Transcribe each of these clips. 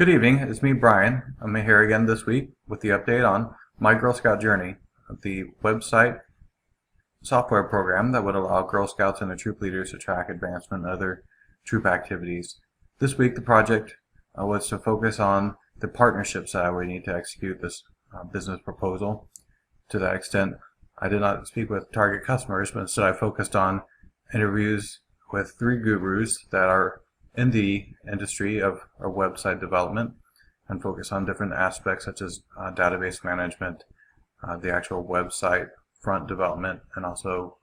Good evening, it's me, Brian. I'm here again this week with the update on my Girl Scout journey, the website software program that would allow Girl Scouts and their troop leaders to track advancement and other troop activities. This week, the project was to focus on the partnerships that we need to execute this business proposal. To that extent, I did not speak with target customers, but instead I focused on interviews with 3 gurus that are in the industry of website development and focus on different aspects such as database management, the actual website front development, and also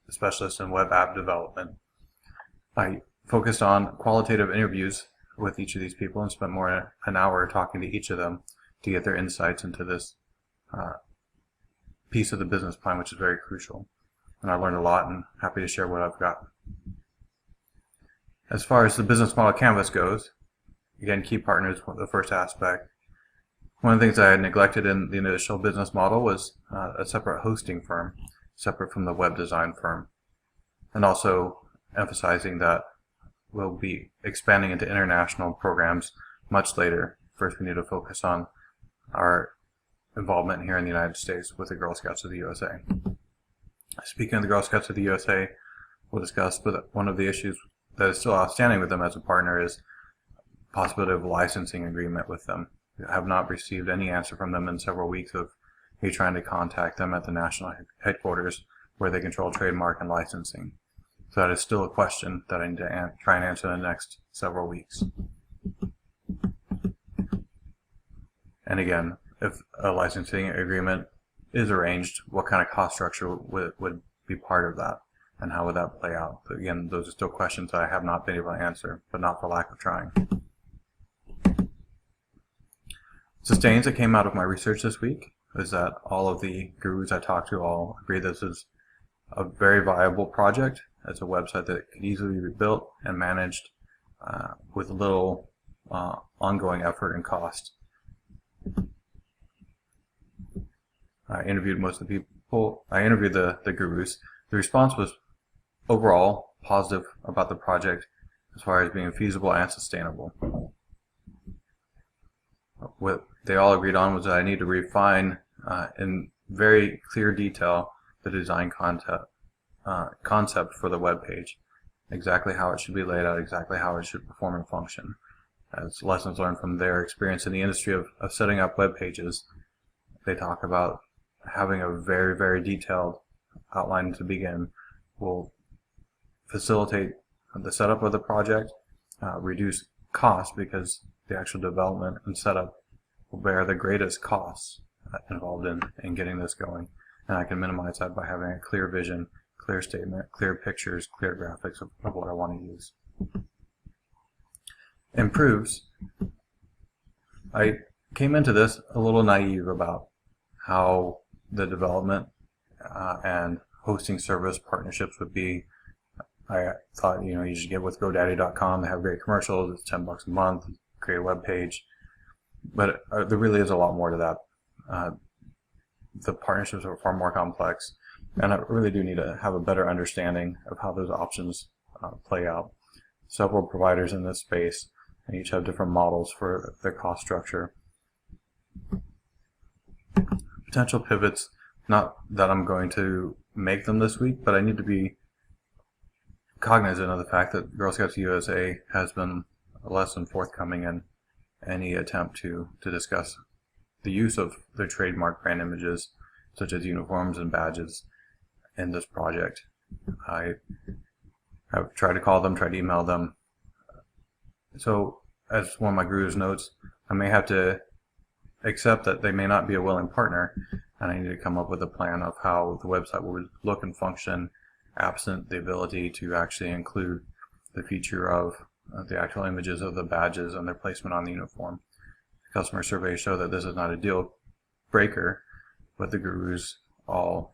specialists in web app development. I focused on qualitative interviews with each of these people and spent more than an hour talking to each of them to get their insights into this piece of the business plan, which is very crucial. And I learned a lot and happy to share what I've got. As far as the business model canvas goes, again, key partners was the first aspect. One of the things I had neglected in the initial business model was a separate hosting firm, separate from the web design firm, and also emphasizing that we'll be expanding into international programs much later. First, we need to focus on our involvement here in the United States with the Girl Scouts of the USA. Speaking of the Girl Scouts of the USA, we'll discuss, but one of the issues that is still outstanding with them as a partner is possibility of licensing agreement with them. I have not received any answer from them in several weeks of me trying to contact them at the national headquarters where they control trademark and licensing. So that is still a question that I need to try and answer in the next several weeks. And again, if a licensing agreement is arranged, what kind of cost structure would be part of that? And how would that play out? But again, those are still questions I have not been able to answer, but not for lack of trying. Sustains that came out of my research this week is that all of the gurus I talked to all agree this is a very viable project. It's a website that could easily be built and managed with little ongoing effort and cost. I interviewed most of the people. I interviewed the gurus. The response was overall positive about the project as far as being feasible and sustainable. What they all agreed on was that I need to refine in very clear detail the design concept for the web page, exactly how it should be laid out, exactly how it should perform and function. As lessons learned from their experience in the industry of setting up web pages, they talk about having a very, very detailed outline to begin will facilitate the setup of the project, reduce costs because the actual development and setup will bear the greatest costs involved in getting this going. And I can minimize that by having a clear vision, clear statement, clear pictures, clear graphics of what I want to use. Improves. I came into this a little naive about how the development and hosting service partnerships would be. I thought, you just get with GoDaddy.com, they have great commercials, it's $10 a month, create a web page. But there really is a lot more to that. The partnerships are far more complex, and I really do need to have a better understanding of how those options play out. Several providers in this space, and each have different models for their cost structure. Potential pivots, not that I'm going to make them this week, but I need to be cognizant of the fact that Girl Scouts USA has been less than forthcoming in any attempt to discuss the use of their trademark brand images, such as uniforms and badges, in this project. I have tried to call them, tried to email them. So, as one of my gurus notes, I may have to accept that they may not be a willing partner, and I need to come up with a plan of how the website will look and function absent the ability to actually include the feature of the actual images of the badges and their placement on the uniform. Customer surveys show that this is not a deal breaker, but the gurus all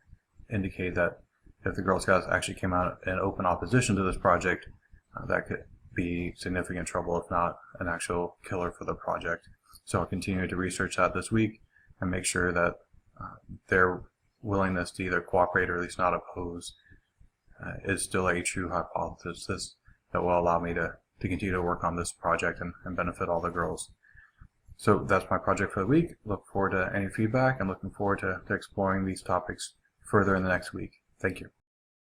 indicate that if the Girl Scouts actually came out in open opposition to this project, that could be significant trouble, if not an actual killer for the project. So I'll continue to research that this week and make sure that their willingness to either cooperate or at least not oppose is still a true hypothesis that will allow me to continue to work on this project and benefit all the girls So that's my project for the week. Look forward to any feedback and looking forward to exploring these topics further in the next week. Thank you.